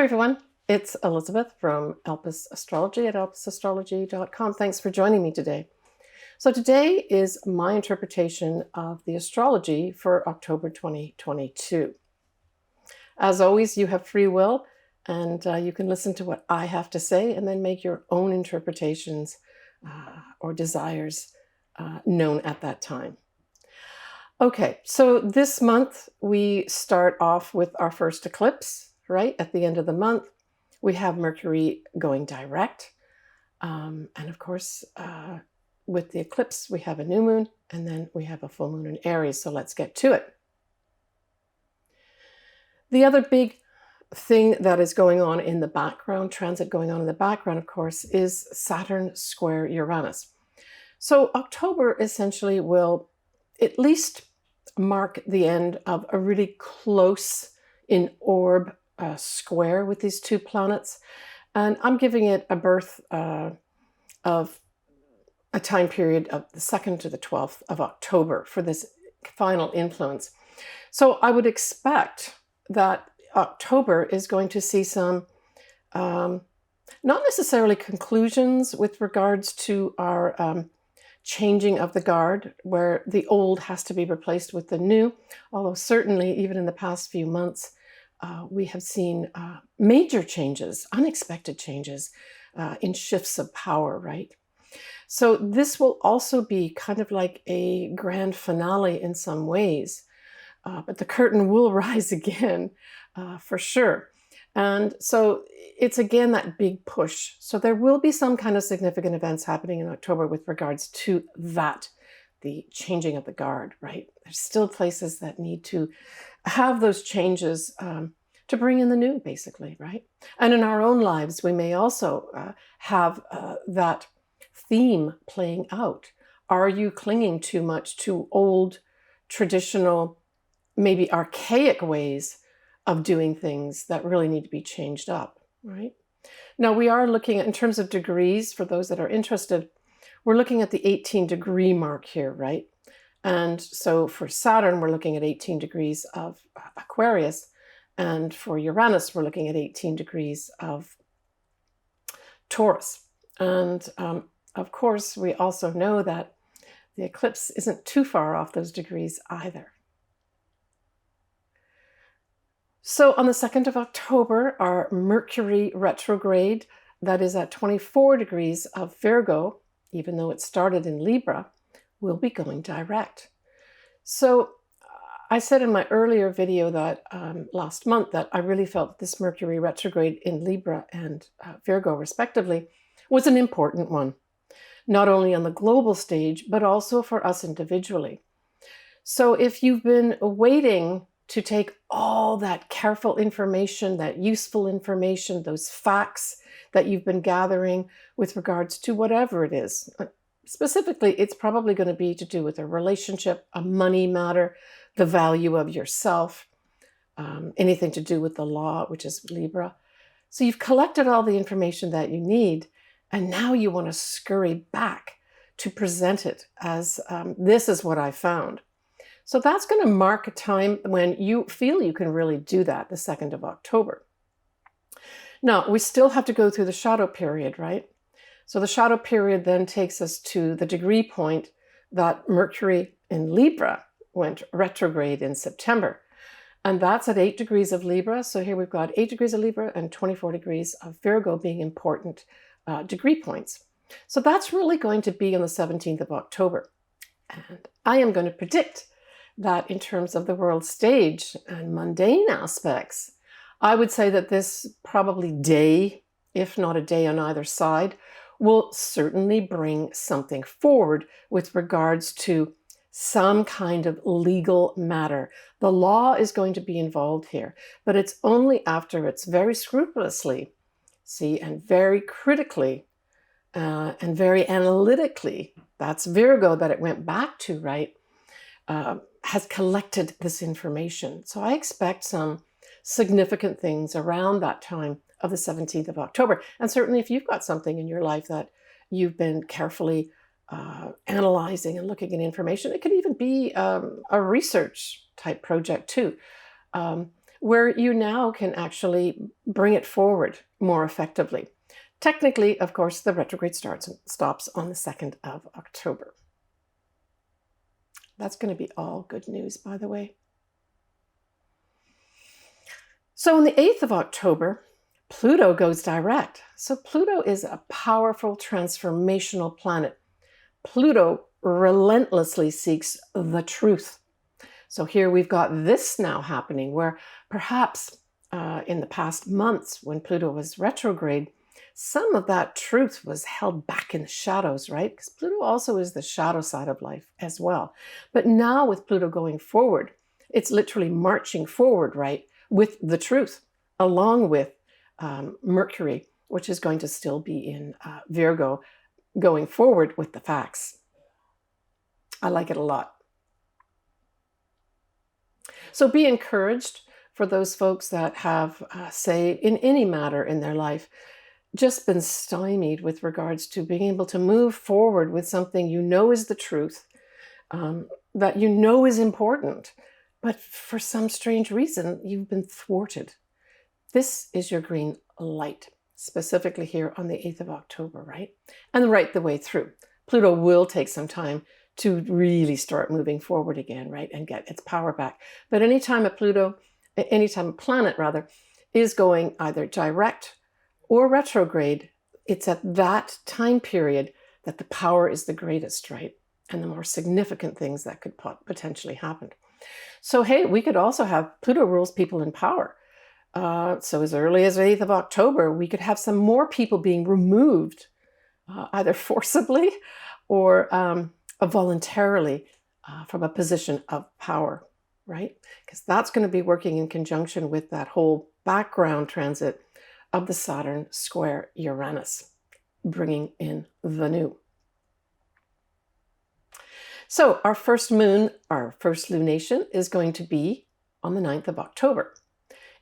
Hi everyone, it's Elizabeth from Elpis Astrology at elpisastrology.com. Thanks for joining me today. So today is my interpretation of the astrology for October 2022. As always, you have free will and you can listen to what I have to say and then make your own interpretations or desires known at that time. Okay, so this month we start off with our first eclipse, right? At the end of the month, we have Mercury going direct. And of course, with the eclipse, we have a new moon and then we have a full moon in Aries. So let's get to it. The other big thing that is going on in the background, transit going on in the background, of course, is Saturn Square Uranus. So October essentially will at least mark the end of a really close in orb square with these two planets. And I'm giving it a birth of a time period of the 2nd to the 12th of October for this final influence. So I would expect that October is going to see some, not necessarily conclusions with regards to our changing of the guard, where the old has to be replaced with the new, although certainly even in the past few months, we have seen major changes, unexpected changes in shifts of power, right? So this will also be kind of like a grand finale in some ways, but the curtain will rise again for sure. And so it's again that big push. So there will be some kind of significant events happening in October with regards to that, the changing of the guard, right? There's still places that need to have those changes to bring in the new, basically, right? And in our own lives, we may also have that theme playing out. Are you clinging too much to old, traditional, maybe archaic ways of doing things that really need to be changed up, right? Now we are looking at, in terms of degrees, for those that are interested, we're looking at the 18-degree mark here, right? And so for Saturn, we're looking at 18 degrees of Aquarius. And for Uranus, we're looking at 18 degrees of Taurus. And of course, we also know that the eclipse isn't too far off those degrees either. So on the 2nd of October, our Mercury retrograde, that is at 24 degrees of Virgo, even though it started in Libra, will be going direct. So I said in my earlier video that last month that I really felt this Mercury retrograde in Libra and Virgo respectively was an important one, not only on the global stage, but also for us individually. So if you've been waiting to take all that careful information, that useful information, those facts that you've been gathering with regards to whatever it is. Specifically, it's probably going to be to do with a relationship, a money matter, the value of yourself, anything to do with the law, which is Libra. So you've collected all the information that you need, and now you want to scurry back to present it as this is what I found. So that's going to mark a time when you feel you can really do that, the 2nd of October. Now, we still have to go through the shadow period, right? So the shadow period then takes us to the degree point that Mercury in Libra went retrograde in September. And that's at 8 degrees of Libra. So here we've got 8 degrees of Libra and 24 degrees of Virgo being important degree points. So that's really going to be on the 17th of October. And I am going to predict that in terms of the world stage and mundane aspects, I would say that this probably day, if not a day on either side, will certainly bring something forward with regards to some kind of legal matter. The law is going to be involved here, but it's only after it's very scrupulously, and very critically and very analytically, that's Virgo that it went back to, right? Has collected this information. So I expect some significant things around that time of the 17th of October. And certainly if you've got something in your life that you've been carefully analyzing and looking at information, it could even be a research type project too. where you now can actually bring it forward more effectively. Technically, of course, the retrograde stops on the 2nd of October. That's going to be all good news, by the way. So on the 8th of October, Pluto goes direct. So Pluto is a powerful transformational planet. Pluto relentlessly seeks the truth. So here we've got this now happening where perhaps in the past months when Pluto was retrograde, some of that truth was held back in the shadows, right? Because Pluto also is the shadow side of life as well. But now with Pluto going forward, it's literally marching forward, right, with the truth, along with Mercury, which is going to still be in Virgo, going forward with the facts. I like it a lot. So be encouraged for those folks that have, say, in any matter in their life, just been stymied with regards to being able to move forward with something you know is the truth, that you know is important, but for some strange reason, you've been thwarted. This is your green light, specifically here on the 8th of October, right? And right the way through. Pluto will take some time to really start moving forward again, right? And get its power back. But anytime a planet rather, is going either direct or retrograde, it's at that time period that the power is the greatest, right? And the more significant things that could potentially happen. So, hey, we could also have Pluto rules people in power. So as early as the 8th of October, we could have some more people being removed, either forcibly or voluntarily from a position of power, right? Because that's going to be working in conjunction with that whole background transit of the Saturn Square Uranus, bringing in the new. So our first moon, our first lunation is going to be on the 9th of October.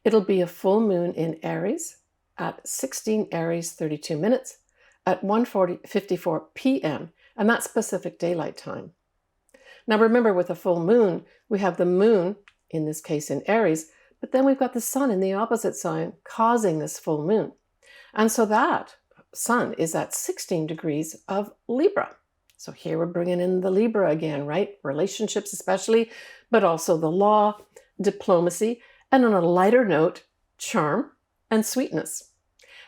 It'll be a full moon in Aries at 16 Aries 32 minutes at 1:54 p.m. and that's Pacific Daylight Time. Now remember, with a full moon, we have the moon, in this case in Aries, but then we've got the sun in the opposite sign causing this full moon. And so that sun is at 16 degrees of Libra. So here we're bringing in the Libra again, right? Relationships especially, but also the law, diplomacy, and on a lighter note, charm and sweetness.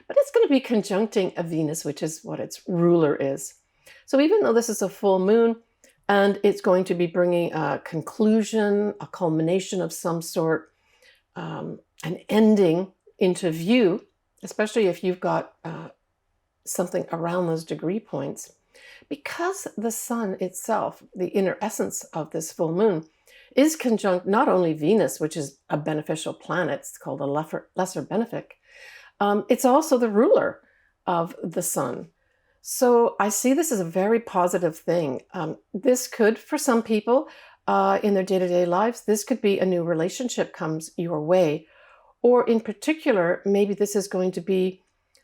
But it's going to be conjuncting a Venus, which is what its ruler is. So even though this is a full moon and it's going to be bringing a conclusion, a culmination of some sort, an ending into view, especially if you've got something around those degree points, because the sun itself, the inner essence of this full moon, is conjunct not only Venus, which is a beneficial planet, it's called a lesser benefic, it's also the ruler of the sun. So I see this as a very positive thing. This could, for some people in their day-to-day lives, this could be a new relationship comes your way. Or in particular, maybe this is going to be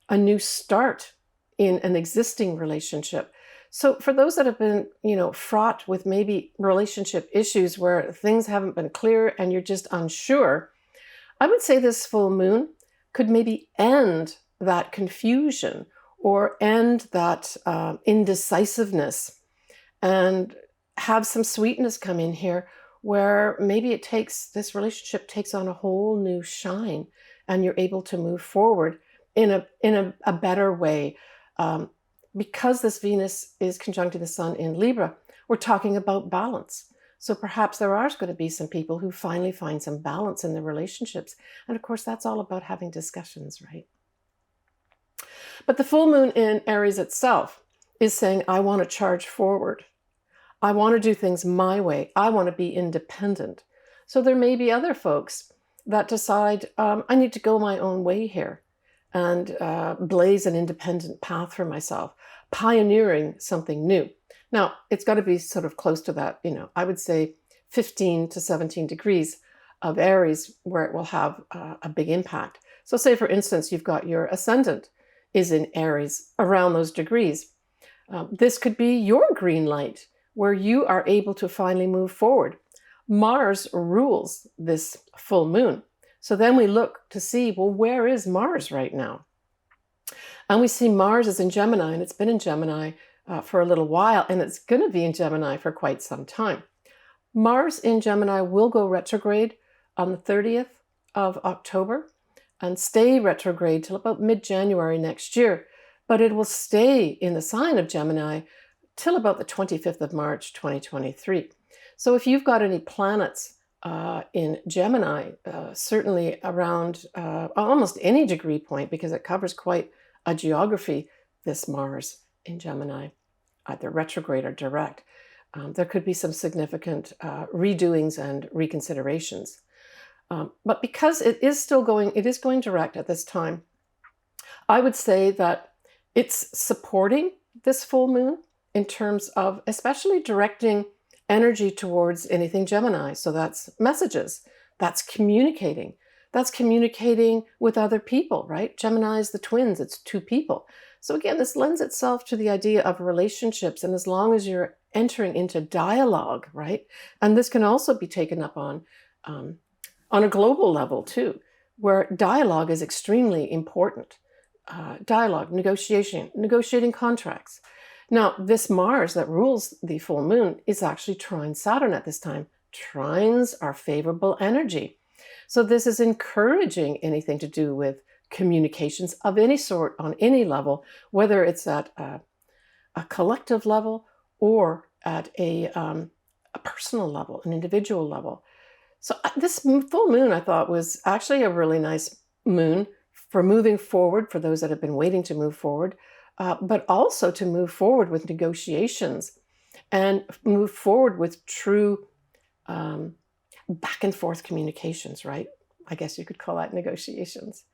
a new start in an existing relationship. So for those that have been, fraught with maybe relationship issues where things haven't been clear and you're just unsure, I would say this full moon could maybe end that confusion or end that indecisiveness and have some sweetness come in here where maybe this relationship takes on a whole new shine and you're able to move forward in a better way. Because this Venus is conjuncting the sun in Libra, we're talking about balance. So perhaps there are going to be some people who finally find some balance in their relationships. And of course, that's all about having discussions, right? But the full moon in Aries itself is saying, I want to charge forward. I want to do things my way. I want to be independent. So there may be other folks that decide, I need to go my own way here and blaze an independent path for myself, pioneering something new. Now, it's got to be sort of close to that, I would say 15 to 17 degrees of Aries where it will have a big impact. So say, for instance, you've got your ascendant is in Aries around those degrees. This could be your green light where you are able to finally move forward. Mars rules this full moon. So then we look to see, well, where is Mars right now? And we see Mars is in Gemini, and it's been in Gemini for a little while, and it's going to be in Gemini for quite some time. Mars in Gemini will go retrograde on the 30th of October and stay retrograde till about mid-January next year, but it will stay in the sign of Gemini till about the 25th of March, 2023. So if you've got any planets in Gemini, certainly around almost any degree point, because it covers quite a geography, this Mars in Gemini, either retrograde or direct, there could be some significant redoings and reconsiderations. But because it is going direct at this time, I would say that it's supporting this full moon in terms of especially directing energy towards anything Gemini. So that's messages, that's communicating with other people, right? Gemini is the twins, it's two people. So again, this lends itself to the idea of relationships, and as long as you're entering into dialogue, right? And this can also be taken up on a global level too, where dialogue is extremely important. Dialogue, negotiating contracts. Now, this Mars that rules the full moon is actually trine Saturn at this time. Trines are favorable energy. So this is encouraging anything to do with communications of any sort on any level, whether it's at a collective level or at a personal level, an individual level. So this full moon, I thought, was actually a really nice moon for moving forward, for those that have been waiting to move forward, but also to move forward with negotiations and move forward with true back and forth communications, right? I guess you could call that negotiations.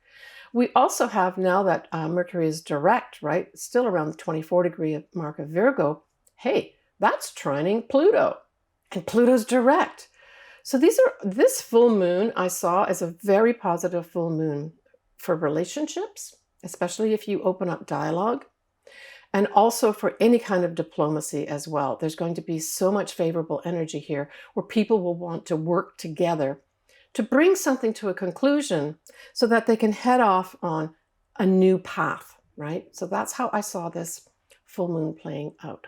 We also have, now that Mercury is direct, right, still around the 24-degree mark of Virgo, hey, that's trining Pluto, and Pluto's direct. So this full moon I saw as a very positive full moon for relationships, especially if you open up dialogue, and also for any kind of diplomacy as well. There's going to be so much favorable energy here where people will want to work together to bring something to a conclusion so that they can head off on a new path, right? So that's how I saw this full moon playing out.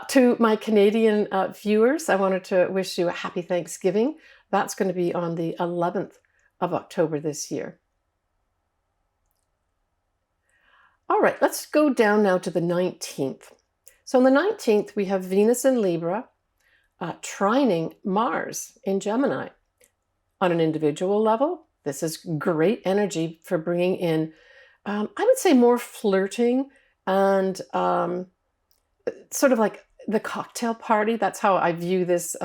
To my Canadian viewers, I wanted to wish you a happy Thanksgiving. That's going to be on the 11th of October this year. All right, let's go down now to the 19th. So on the 19th, we have Venus in Libra trining Mars in Gemini. On an individual level, this is great energy for bringing in, I would say, more flirting and sort of like the cocktail party. That's how I view this.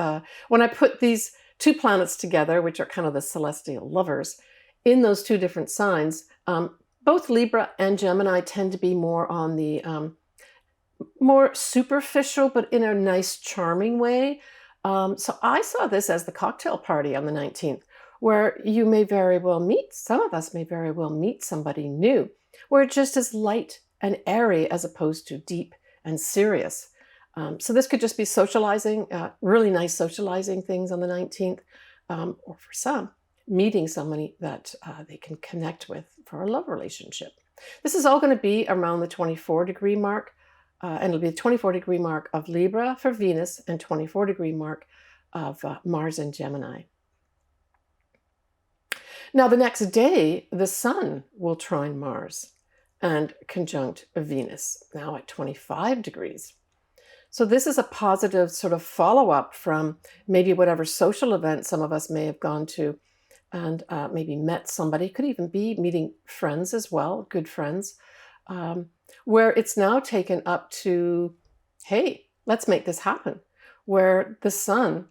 When I put these two planets together, which are kind of the celestial lovers, in those two different signs, both Libra and Gemini tend to be more on the more superficial, but in a nice, charming way. So I saw this as the cocktail party on the 19th, where you may very well meet, some of us may very well meet somebody new, where it just is light and airy as opposed to deep and serious. So this could just be socializing, really nice socializing things on the 19th, or for some, meeting somebody that they can connect with for a love relationship. This is all going to be around the 24-degree mark, and it'll be the 24-degree mark of Libra for Venus and 24-degree mark of Mars and Gemini. Now, the next day, the Sun will trine Mars and conjunct Venus, now at 25 degrees. So this is a positive sort of follow-up from maybe whatever social event some of us may have gone to and maybe met somebody, could even be meeting friends as well, good friends, where it's now taken up to, hey, let's make this happen, where the Sun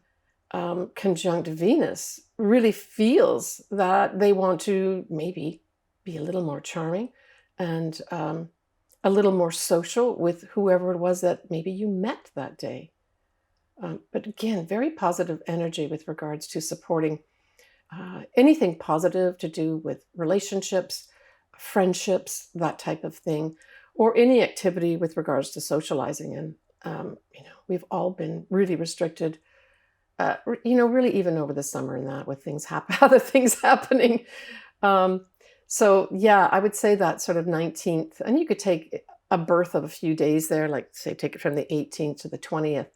conjunct Venus really feels that they want to maybe be a little more charming and a little more social with whoever it was that maybe you met that day. But again, very positive energy with regards to supporting anything positive to do with relationships, friendships, that type of thing, or any activity with regards to socializing. And, we've all been really restricted really even over the summer and that with other things happening. So yeah, I would say that sort of 19th, and you could take a berth of a few days there, like say take it from the 18th to the 20th,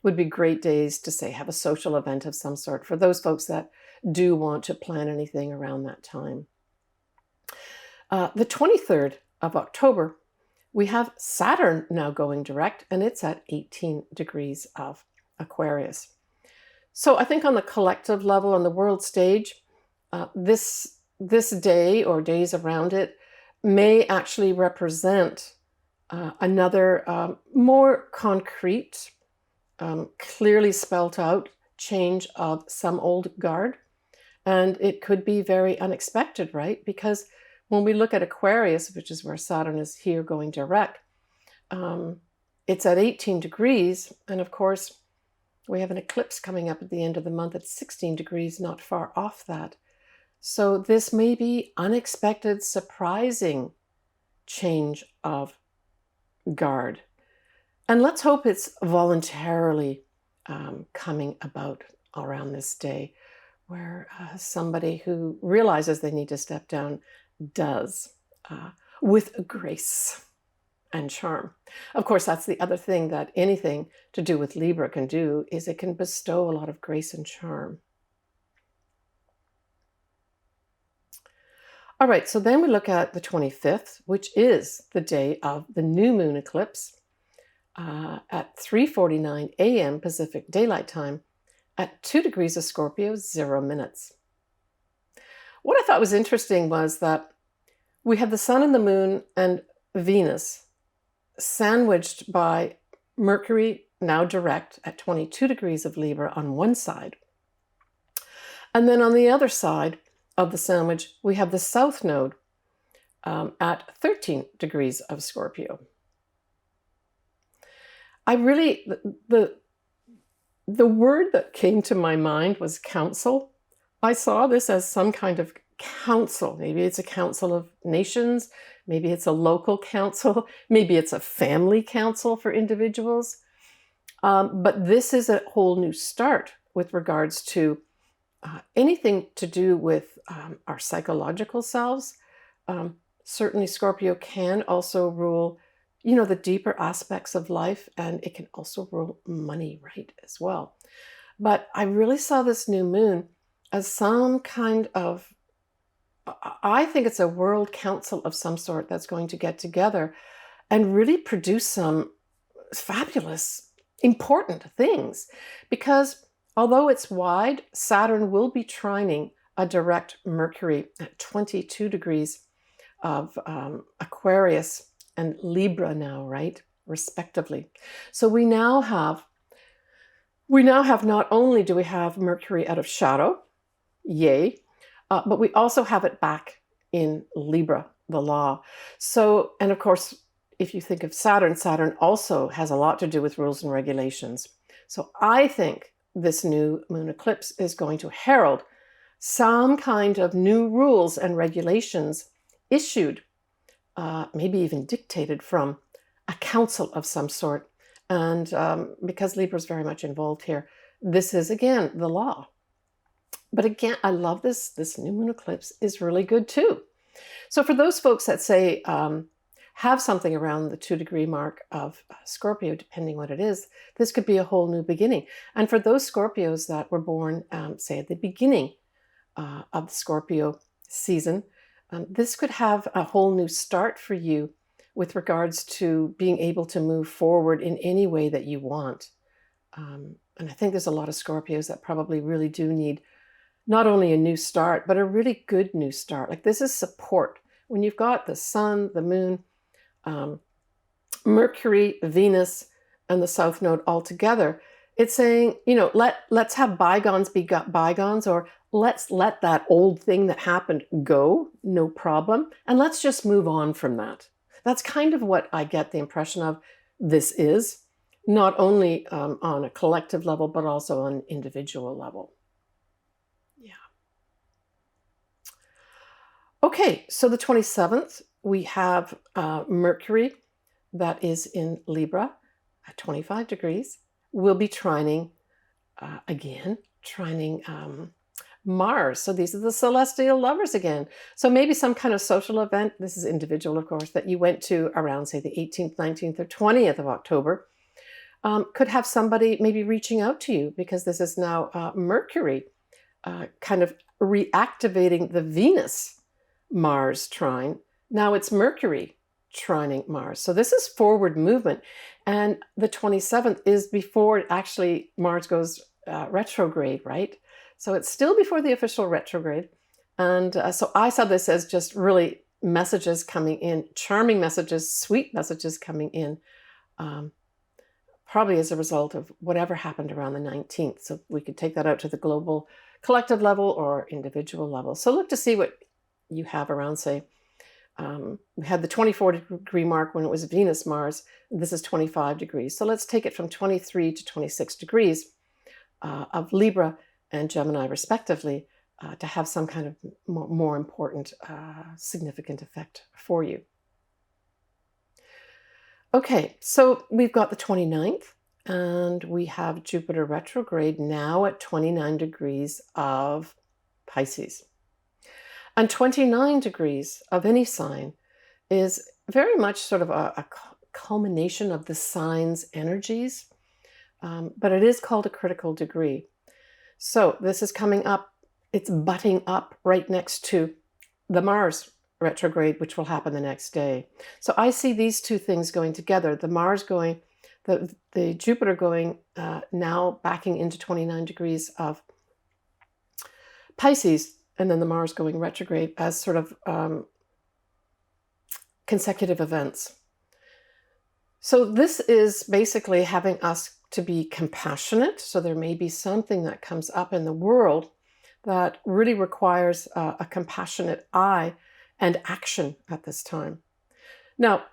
would be great days to say have a social event of some sort for those folks that do want to plan anything around that time. The 23rd of October, we have Saturn now going direct, and it's at 18 degrees of Aquarius. So I think on the collective level, on the world stage, this day or days around it may actually represent another more concrete, clearly spelt out change of some old guard. And it could be very unexpected, right? Because when we look at Aquarius, which is where Saturn is here going direct, it's at 18 degrees. And of course, we have an eclipse coming up at the end of the month at 16 degrees, not far off that. So this may be unexpected, surprising change of guard. And let's hope it's voluntarily coming about around this day, where somebody who realizes they need to step down does, with grace and charm. Of course, that's the other thing that anything to do with Libra can do, is it can bestow a lot of grace and charm. All right, so then we look at the 25th, which is the day of the new moon eclipse at 3:49 a.m. Pacific Daylight Time at 2 degrees of Scorpio, 0 minutes. What I thought was interesting was that we have the sun and the moon and Venus sandwiched by Mercury, now direct at 22 degrees of Libra on one side. And then on the other side of the sandwich, we have the South Node at 13 degrees of Scorpio. The word that came to my mind was council. I saw this as some kind of council. Maybe it's a council of nations. Maybe it's a local council. Maybe it's a family council for individuals. But this is a whole new start with regards to anything to do with our psychological selves. Certainly Scorpio can also rule, the deeper aspects of life, and it can also rule money, right, as well. But I really saw this new moon as some kind of, I think it's a world council of some sort that's going to get together and really produce some fabulous, important things. Because although it's wide, Saturn will be trining a direct Mercury at 22 degrees of Aquarius and Libra now, right, respectively. So we now have not only do we have Mercury out of shadow, yay, but we also have it back in Libra, the law. So, and of course, if you think of Saturn, Saturn also has a lot to do with rules and regulations. So I think this new moon eclipse is going to herald some kind of new rules and regulations issued, maybe even dictated from a council of some sort. And because Libra is very much involved here, this is, again, the law. But again, I love this. This new moon eclipse is really good too. So for those folks that say, have something around the 2 degree mark of Scorpio, depending what it is, this could be a whole new beginning. And for those Scorpios that were born, say, at the beginning of the Scorpio season, this could have a whole new start for you with regards to being able to move forward in any way that you want. And I think there's a lot of Scorpios that probably really do need not only a new start, but a really good new start. Like, this is support. When you've got the sun, the moon, Mercury, Venus, and the South Node all together, it's saying, let's have bygones be bygones, or let's let that old thing that happened go, no problem, and let's just move on from that. That's kind of what I get the impression of this is, not only on a collective level, but also on an individual level. Yeah. Okay, so the 27th, we have Mercury that is in Libra at 25 degrees. Will be trining again, trining Mars. So these are the celestial lovers again. So maybe some kind of social event, this is individual, of course, that you went to around, say, the 18th, 19th, or 20th of October, could have somebody maybe reaching out to you, because this is now Mercury kind of reactivating the Venus-Mars trine. Now it's Mercury trining Mars. So this is forward movement. And the 27th is before actually Mars goes retrograde, right? So it's still before the official retrograde. And so I saw this as just really messages coming in, charming messages, sweet messages coming in, probably as a result of whatever happened around the 19th. So we could take that out to the global collective level or individual level. So look to see what you have around, say, we had the 24-degree mark when it was Venus Mars. This is 25 degrees. So let's take it from 23 to 26 degrees of Libra and Gemini respectively to have some kind of more important, significant effect for you. Okay, so we've got the 29th, and we have Jupiter retrograde now at 29 degrees of Pisces. And 29 degrees of any sign is very much sort of a culmination of the sign's energies, but it is called a critical degree. So this is coming up, it's butting up right next to the Mars retrograde, which will happen the next day. So I see these two things going together, the Mars going, the Jupiter going now backing into 29 degrees of Pisces, and then the Mars going retrograde as sort of consecutive events. So this is basically having us to be compassionate. So there may be something that comes up in the world that really requires a compassionate eye and action at this time. Now,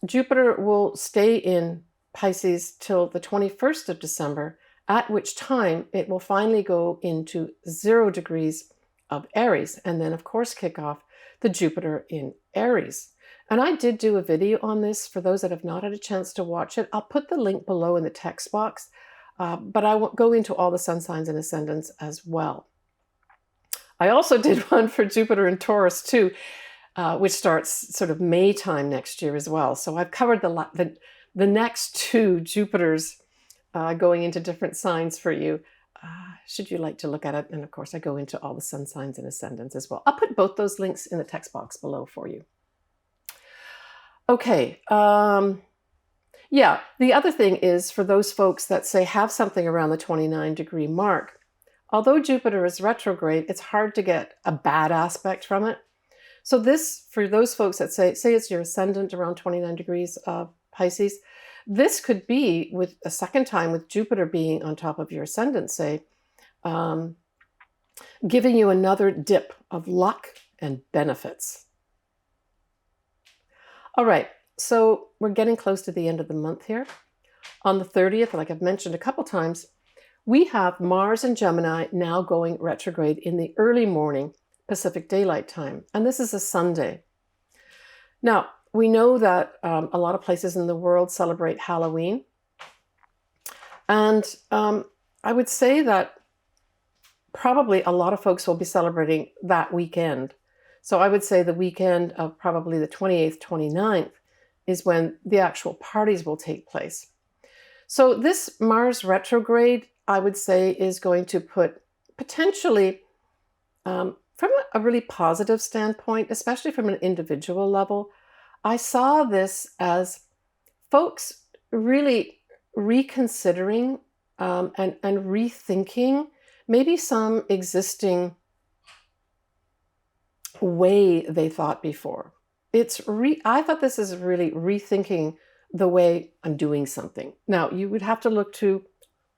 Jupiter will stay in Pisces till the 21st of December, at which time it will finally go into 0 degrees of Aries, and then of course kick off the Jupiter in Aries. And I did do a video on this for those that have not had a chance to watch it. I'll put the link below in the text box, but I won't go into all the sun signs and ascendants as well. I also did one for Jupiter in Taurus too, which starts sort of May time next year as well. So I've covered the next 2 Jupiters going into different signs for you, should you like to look at it. And of course, I go into all the sun signs and ascendants as well. I'll put both those links in the text box below for you. Okay. Yeah, the other thing is for those folks that say have something around the 29 degree mark, although Jupiter is retrograde, it's hard to get a bad aspect from it. So this, for those folks that say it's your ascendant around 29 degrees of Pisces, this could be with a second time with Jupiter being on top of your ascendant, say, giving you another dip of luck and benefits. All right, so we're getting close to the end of the month here. On the 30th, like I've mentioned a couple times, we have Mars and Gemini now going retrograde in the early morning Pacific Daylight Time, and this is a Sunday. Now, we know that a lot of places in the world celebrate Halloween, and I would say that probably a lot of folks will be celebrating that weekend. So I would say the weekend of probably the 28th, 29th is when the actual parties will take place. So this Mars retrograde, I would say, is going to put potentially, from a really positive standpoint, especially from an individual level, I saw this as folks really reconsidering and rethinking maybe some existing way they thought before. I thought this is really rethinking the way I'm doing something. Now, you would have to look to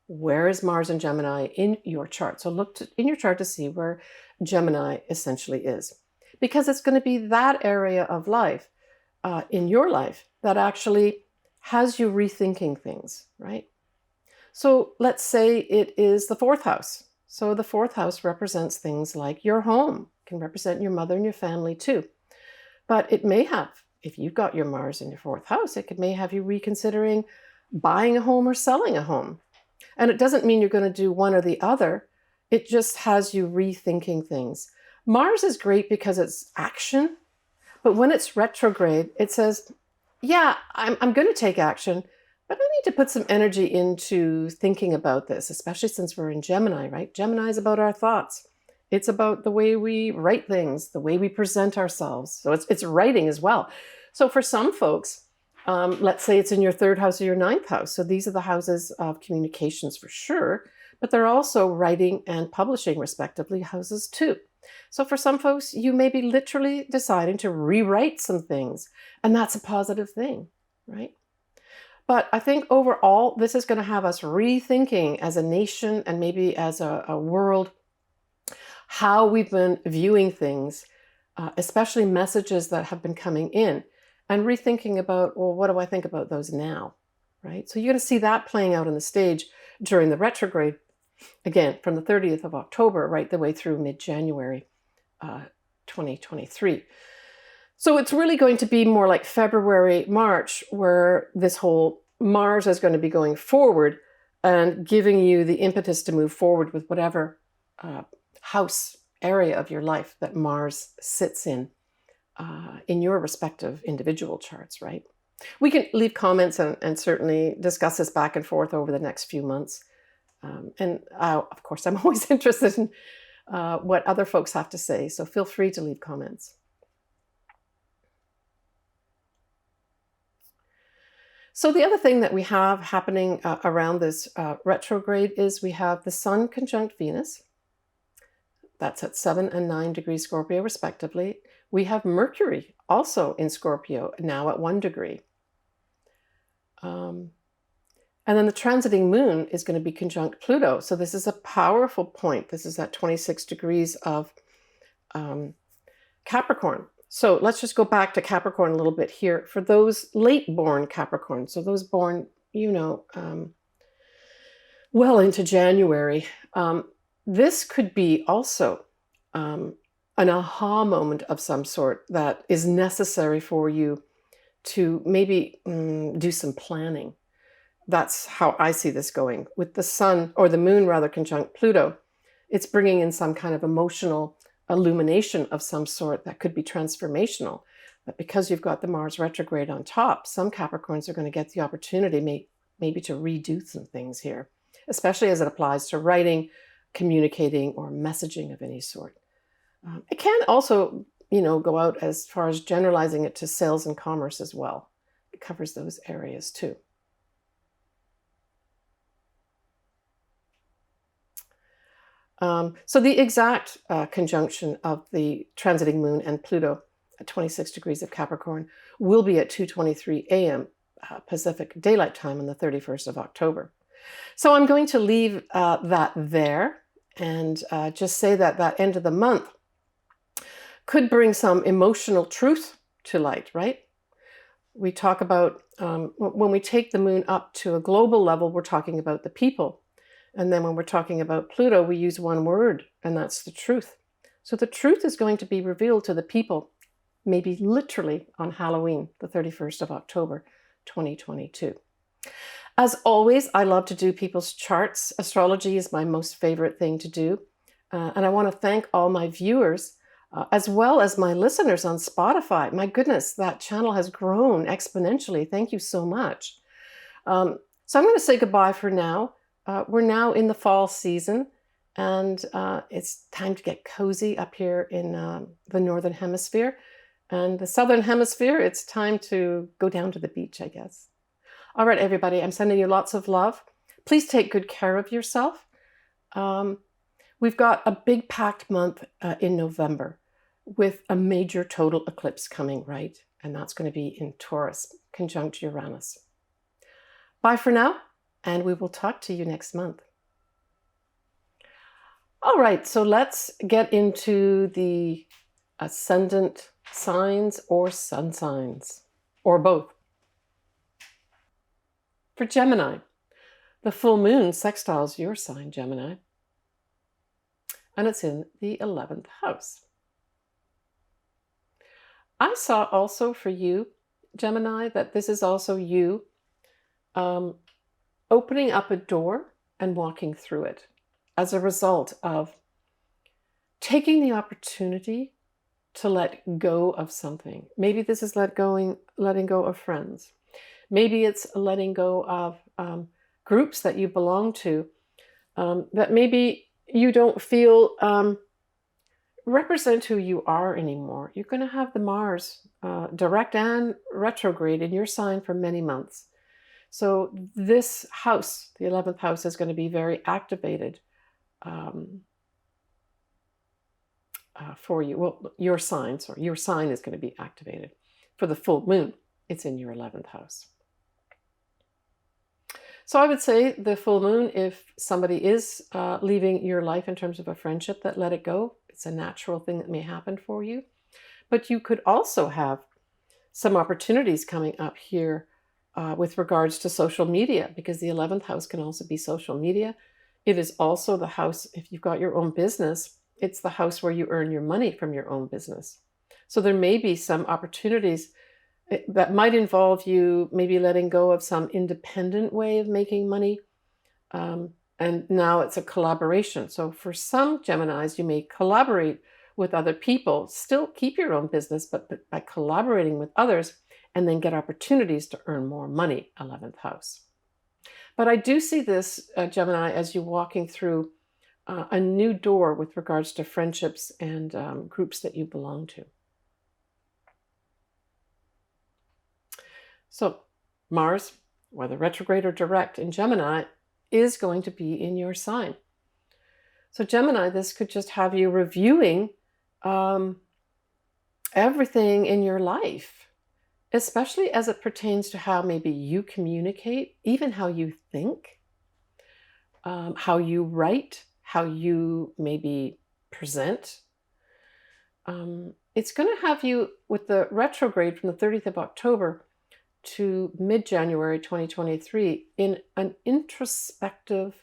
where is Mars and Gemini in your chart. So look in your chart to see where Gemini essentially is, because it's going to be that area of life in your life that actually has you rethinking things, right? So let's say it is the 4th house. So the 4th house represents things like your home, can represent your mother and your family too. But it may have, if you've got your Mars in your 4th house, may have you reconsidering buying a home or selling a home. And it doesn't mean you're going to do one or the other. It just has you rethinking things. Mars is great because it's action, but when it's retrograde, it says, yeah, I'm going to take action, but I need to put some energy into thinking about this, especially since we're in Gemini, right? Gemini is about our thoughts. It's about the way we write things, the way we present ourselves. So it's writing as well. So for some folks, let's say it's in your third house or your ninth house. So these are the houses of communications for sure, but they're also writing and publishing, respectively, houses too. So for some folks, you may be literally deciding to rewrite some things, and that's a positive thing, right? But I think overall, this is going to have us rethinking as a nation and maybe as a world how we've been viewing things, especially messages that have been coming in, and rethinking about, well, what do I think about those now, right? So you're going to see that playing out on the stage during the retrograde, again, from the 30th of October right the way through mid-January 2023. So it's really going to be more like February, March, where this whole Mars is going to be going forward and giving you the impetus to move forward with whatever house area of your life that Mars sits in your respective individual charts, right? We can leave comments and certainly discuss this back and forth over the next few months. Of course, I'm always interested in what other folks have to say, so feel free to leave comments. So the other thing that we have happening around this retrograde is we have the Sun conjunct Venus. That's at 7 and 9 degrees Scorpio, respectively. We have Mercury also in Scorpio, now at 1 degree. And then the transiting moon is going to be conjunct Pluto. So this is a powerful point. This is at 26 degrees of Capricorn. So let's just go back to Capricorn a little bit here. For those late-born Capricorn, so those born, well into January, this could be also an aha moment of some sort that is necessary for you to maybe do some planning. That's how I see this going. With the sun, or the moon rather, conjunct Pluto, it's bringing in some kind of emotional illumination of some sort that could be transformational. But because you've got the Mars retrograde on top, some Capricorns are going to get the opportunity maybe to redo some things here, especially as it applies to writing, communicating, or messaging of any sort. It can also, go out as far as generalizing it to sales and commerce as well. It covers those areas too. So the exact conjunction of the transiting moon and Pluto at 26 degrees of Capricorn will be at 2:23 a.m. Pacific Daylight Time on the 31st of October. So I'm going to leave that there and just say that that end of the month could bring some emotional truth to light, right? We talk about, when we take the moon up to a global level, we're talking about the people. And then when we're talking about Pluto, we use one word, and that's the truth. So the truth is going to be revealed to the people, maybe literally on Halloween, the 31st of October, 2022. As always, I love to do people's charts. Astrology is my most favorite thing to do. And I want to thank all my viewers, as well as my listeners on Spotify. My goodness, that channel has grown exponentially. Thank you so much. So I'm going to say goodbye for now. We're now in the fall season, and it's time to get cozy up here in the Northern Hemisphere. And the Southern Hemisphere, it's time to go down to the beach, I guess. All right, everybody, I'm sending you lots of love. Please take good care of yourself. We've got a big packed month in November with a major total eclipse coming, right? And that's going to be in Taurus, conjunct Uranus. Bye for now. And we will talk to you next month. All right, so let's get into the ascendant signs or sun signs, or both. For Gemini, the full moon sextiles your sign, Gemini, and it's in the 11th house. I saw also for you, Gemini, that this is also you opening up a door and walking through it as a result of taking the opportunity to let go of something. Maybe this is letting go of friends. Maybe it's letting go of groups that you belong to that maybe you don't feel represent who you are anymore. You're going to have the Mars direct and retrograde in your sign for many months. So this house, the 11th house, is going to be very activated for you. Well, your sign is going to be activated for the full moon. It's in your 11th house. So I would say the full moon, if somebody is leaving your life in terms of a friendship, that let it go. It's a natural thing that may happen for you. But you could also have some opportunities coming up here with regards to social media, because the 11th house can also be social media. It is also the house, if you've got your own business, it's the house where you earn your money from your own business. So there may be some opportunities that might involve you maybe letting go of some independent way of making money. And now it's a collaboration. So for some Geminis, you may collaborate with other people, still keep your own business, but by collaborating with others, and then get opportunities to earn more money, 11th house. But I do see this, Gemini, as you walking through a new door with regards to friendships and groups that you belong to. So Mars, whether retrograde or direct in Gemini, is going to be in your sign. So Gemini, this could just have you reviewing everything in your life, especially as it pertains to how maybe you communicate, even how you think, how you write, how you maybe present. It's going to have you, with the retrograde from the 30th of October to mid-January 2023, in an introspective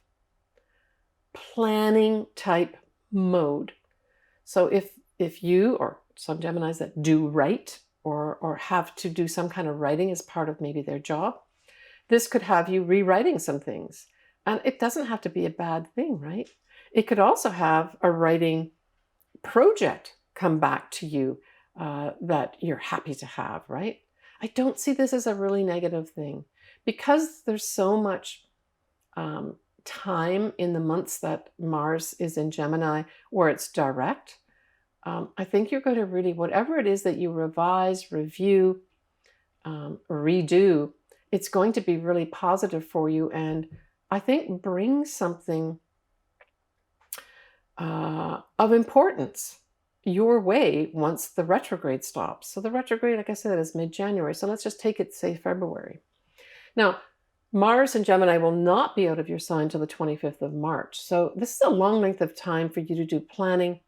planning type mode. So if you, or some Geminis that do write or have to do some kind of writing as part of maybe their job, this could have you rewriting some things. And it doesn't have to be a bad thing, right? It could also have a writing project come back to you that you're happy to have, right? I don't see this as a really negative thing, because there's so much time in the months that Mars is in Gemini where it's direct. I think you're going to really, whatever it is that you revise, review, redo, it's going to be really positive for you, and I think bring something of importance your way once the retrograde stops. So the retrograde, like I said, is mid-January. So let's just take it, say, February. Now, Mars and Gemini will not be out of your sign till the 25th of March. So this is a long length of time for you to do planning.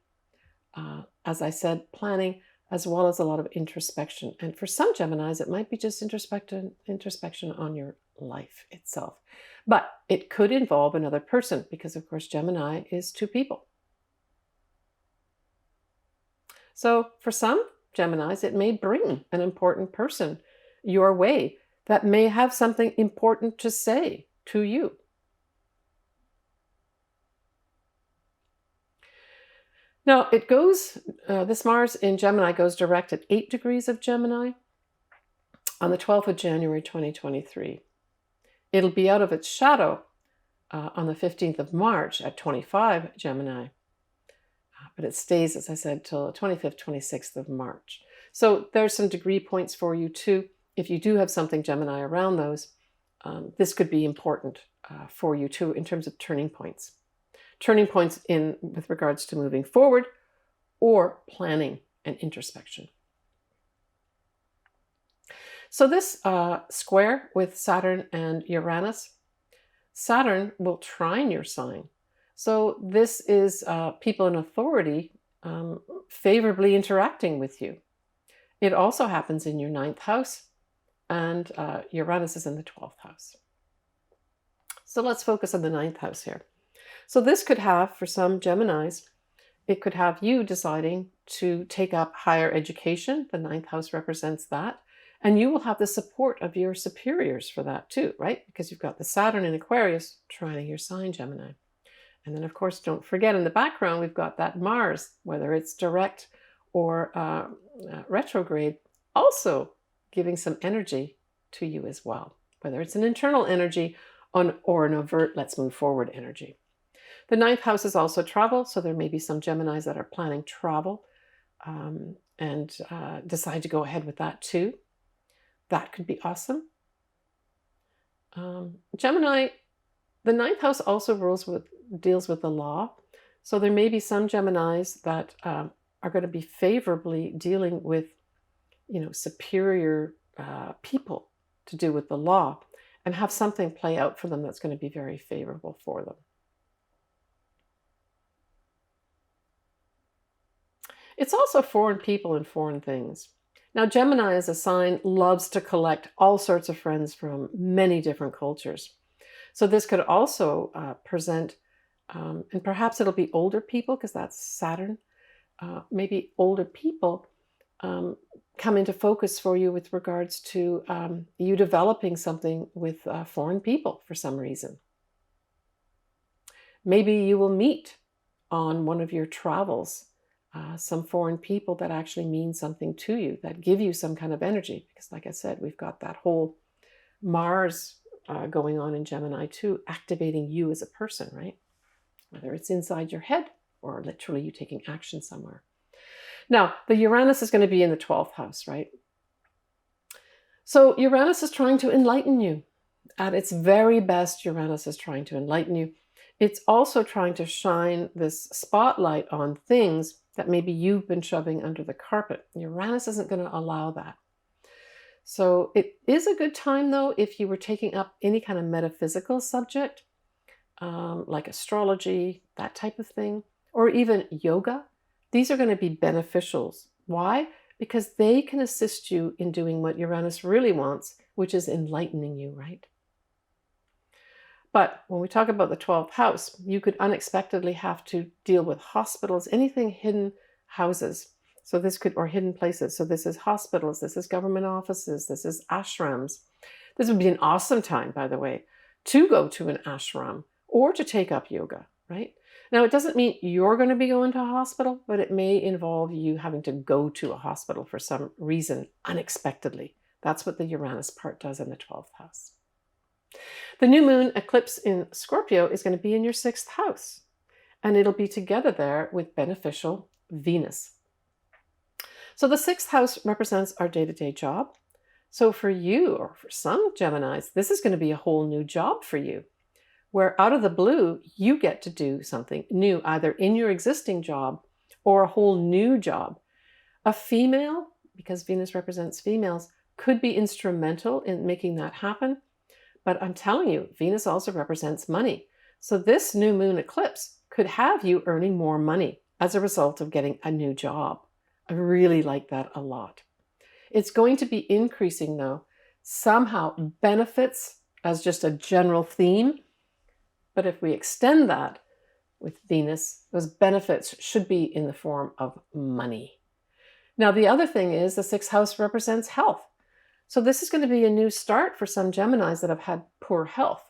As I said, planning, as well as a lot of introspection. And for some Geminis, it might be just introspection on your life itself. But it could involve another person, because, of course, Gemini is two people. So for some Geminis, it may bring an important person your way that may have something important to say to you. Now, it goes, this Mars in Gemini goes direct at 8 degrees of Gemini on the 12th of January 2023. It'll be out of its shadow on the 15th of March at 25 Gemini. But it stays, as I said, till the 25th, 26th of March. So there's some degree points for you too. If you do have something Gemini around those, this could be important for you too in terms of turning points. Turning points in with regards to moving forward or planning and introspection. So this square with Saturn and Uranus, Saturn will trine your sign. So this is people in authority favorably interacting with you. It also happens in your 9th house, and Uranus is in the 12th house. So let's focus on the 9th house here. So this could have, for some Geminis, it could have you deciding to take up higher education. The 9th house represents that. And you will have the support of your superiors for that too, right? Because you've got the Saturn in Aquarius trining your sign, Gemini. And then, of course, don't forget in the background, we've got that Mars, whether it's direct or retrograde, also giving some energy to you as well, whether it's an internal energy or an overt, let's move forward energy. The ninth house is also travel, so there may be some Geminis that are planning travel and decide to go ahead with that too. That could be awesome. Gemini, the ninth house also deals with the law. So there may be some Geminis that are going to be favorably dealing with, superior people to do with the law and have something play out for them that's going to be very favorable for them. It's also foreign people and foreign things. Now, Gemini as a sign loves to collect all sorts of friends from many different cultures. So this could also present, and perhaps it'll be older people because that's Saturn, maybe older people come into focus for you with regards to you developing something with foreign people for some reason. Maybe you will meet on one of your travels some foreign people that actually mean something to you, that give you some kind of energy. Because like I said, we've got that whole Mars going on in Gemini too, activating you as a person, right? Whether it's inside your head or literally you taking action somewhere. Now, the Uranus is going to be in the 12th house, right? So Uranus is trying to enlighten you. At its very best, Uranus is trying to enlighten you. It's also trying to shine this spotlight on things that maybe you've been shoving under the carpet. Uranus isn't going to allow that. So it is a good time, though, if you were taking up any kind of metaphysical subject, like astrology, that type of thing, or even yoga. These are going to be beneficials. Why? Because they can assist you in doing what Uranus really wants, which is enlightening you, right? But when we talk about the 12th house, you could unexpectedly have to deal with hospitals, anything hidden houses. So this could, or hidden places. So this is hospitals, this is government offices, this is ashrams. This would be an awesome time, by the way, to go to an ashram or to take up yoga, right? Now, it doesn't mean you're going to be going to a hospital, but it may involve you having to go to a hospital for some reason unexpectedly. That's what the Uranus part does in the 12th house. The new moon eclipse in Scorpio is going to be in your 6th house, and it'll be together there with beneficial Venus. So the 6th house represents our day-to-day job. So for you, or for some Geminis, this is going to be a whole new job for you, where out of the blue, you get to do something new, either in your existing job or a whole new job. A female, because Venus represents females, could be instrumental in making that happen. But I'm telling you, Venus also represents money. So this new moon eclipse could have you earning more money as a result of getting a new job. I really like that a lot. It's going to be increasing, though, somehow benefits as just a general theme. But if we extend that with Venus, those benefits should be in the form of money. Now, the other thing is the 6th house represents health. So this is going to be a new start for some Geminis that have had poor health.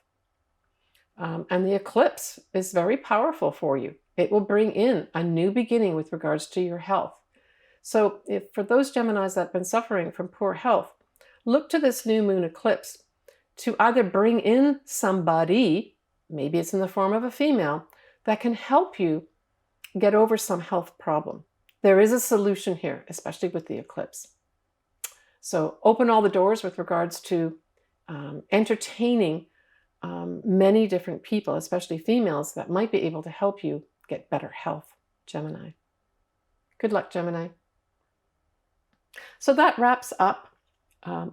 And the eclipse is very powerful for you. It will bring in a new beginning with regards to your health. So if for those Geminis that have been suffering from poor health, look to this new moon eclipse to either bring in somebody, maybe it's in the form of a female, that can help you get over some health problem. There is a solution here, especially with the eclipse. So open all the doors with regards to entertaining many different people, especially females, that might be able to help you get better health, Gemini. Good luck, Gemini. So that wraps up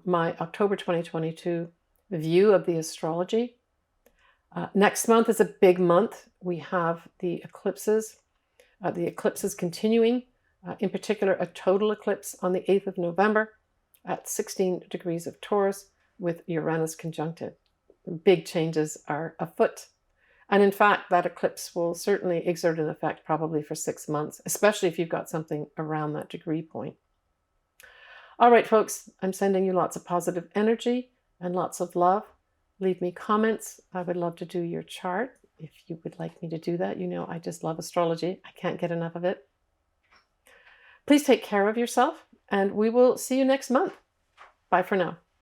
my October 2022 view of the astrology. Next month is a big month. We have the eclipses continuing, in particular a total eclipse on the 8th of November at 16 degrees of Taurus with Uranus conjuncted. Big changes are afoot. And in fact, that eclipse will certainly exert an effect probably for 6 months, especially if you've got something around that degree point. All right, folks, I'm sending you lots of positive energy and lots of love. Leave me comments. I would love to do your chart if you would like me to do that. You know, I just love astrology. I can't get enough of it. Please take care of yourself, and we will see you next month. Bye for now.